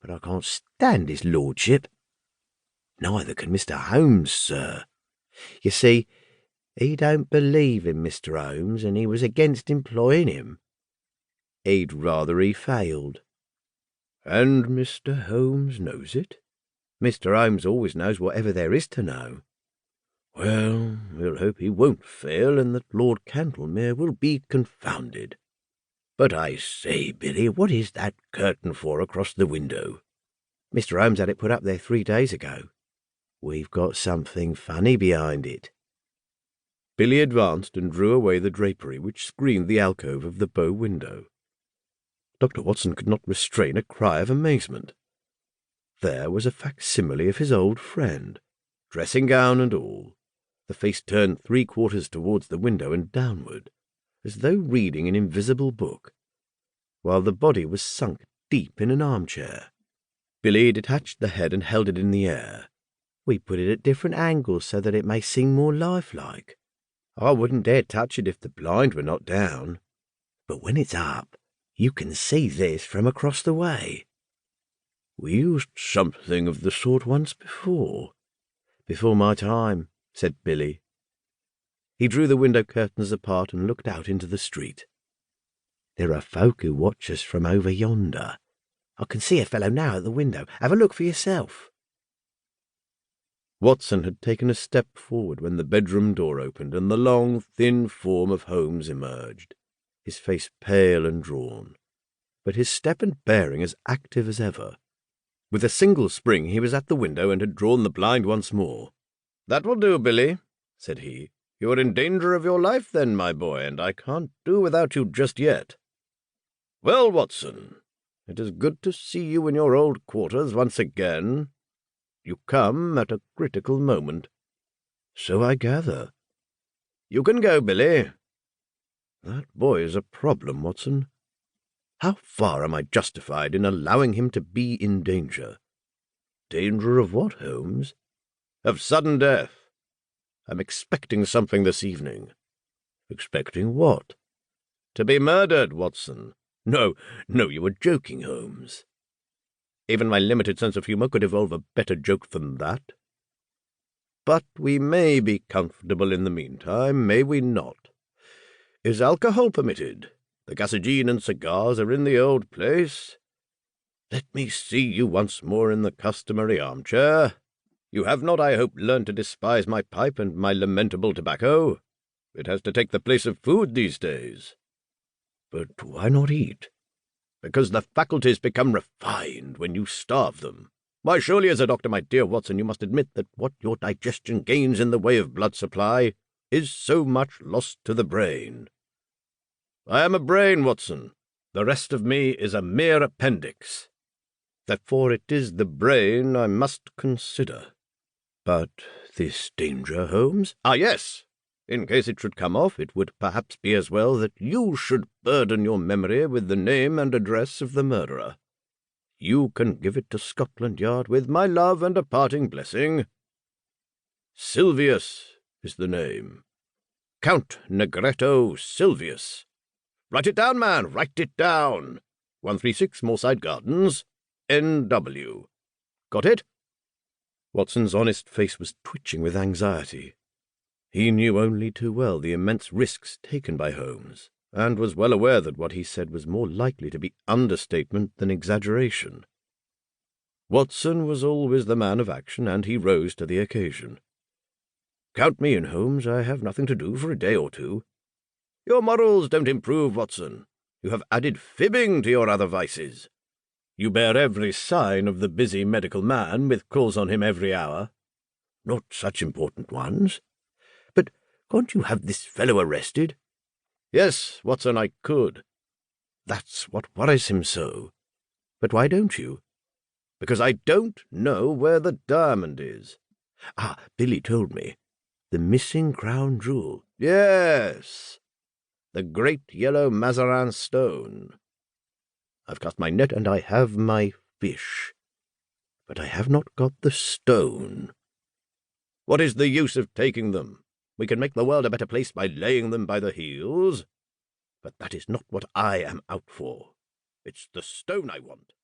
but I can't stand his lordship. Neither can Mr. Holmes, sir. You see, he don't believe in Mr. Holmes, and he was against employing him. He'd rather he failed. And Mr. Holmes knows it? Mr. Holmes always knows whatever there is to know. Well, we'll hope he won't fail, and that Lord Cantlemere will be confounded. But I say, Billy, what is that curtain for across the window? Mr. Holmes had it put up there 3 days ago. We've got something funny behind it. Billy advanced and drew away the drapery which screened the alcove of the bow window. Dr. Watson could not restrain a cry of amazement. There was a facsimile of his old friend, dressing-gown and all, the face turned 3/4 towards the window and downward, as though reading an invisible book, while the body was sunk deep in an armchair. Billy detached the head and held it in the air. We put it at different angles so that it may seem more lifelike. I wouldn't dare touch it if the blind were not down. But when it's up, you can see this from across the way. We used something of the sort once before. Before my time, said Billy. He drew the window curtains apart and looked out into the street. There are folk who watch us from over yonder. I can see a fellow now at the window. Have a look for yourself. Watson had taken a step forward when the bedroom door opened and the long, thin form of Holmes emerged, his face pale and drawn, but his step and bearing as active as ever. With a single spring he was at the window and had drawn the blind once more. "That will do, Billy," said he. "You are in danger of your life then, my boy, and I can't do without you just yet. Well, Watson, it is good to see you in your old quarters once again. You come at a critical moment." "So I gather." "You can go, Billy." "That boy is a problem, Watson. How far am I justified in allowing him to be in danger?" "Danger of what, Holmes?" "Of sudden death. I'm expecting something this evening." "Expecting what?" "To be murdered, Watson." No, you were joking, Holmes." Even my limited sense of humour could evolve a better joke than that. "But we may be comfortable in the meantime, may we not? Is alcohol permitted? The gasogene and cigars are in the old place. Let me see you once more in the customary armchair. You have not, I hope, learned to despise my pipe and my lamentable tobacco. It has to take the place of food these days." "But why not eat?" "Because the faculties become refined when you starve them. Why, surely as a doctor, my dear Watson, you must admit that what your digestion gains in the way of blood supply is so much lost to the brain." "I am a brain, Watson. The rest of me is a mere appendix. Therefore it is the brain I must consider." "But this danger, Holmes?" "Ah, yes. In case it should come off, it would perhaps be as well that you should burden your memory with the name and address of the murderer. You can give it to Scotland Yard with my love and a parting blessing. Silvius is the name. Count Negretto Silvius. Write it down, man, write it down. 136 Moorside Gardens, N.W. Got it?" Watson's honest face was twitching with anxiety. He knew only too well the immense risks taken by Holmes, and was well aware that what he said was more likely to be understatement than exaggeration. Watson was always the man of action, and he rose to the occasion. "Count me in, Holmes. I have nothing to do for a day or two." "Your morals don't improve, Watson. You have added fibbing to your other vices. You bear every sign of the busy medical man, with calls on him every hour." "Not such important ones. But can't you have this fellow arrested?" "Yes, Watson, I could." "That's what worries him so. But why don't you?" "Because I don't know where the diamond is." "Ah, Billy told me. The missing crown jewel." "Yes, the great yellow Mazarin stone. I've cast my net and I have my fish, but I have not got the stone." "What is the use of taking them? We can make the world a better place by laying them by the heels. But that is not what I am out for. It's the stone I want."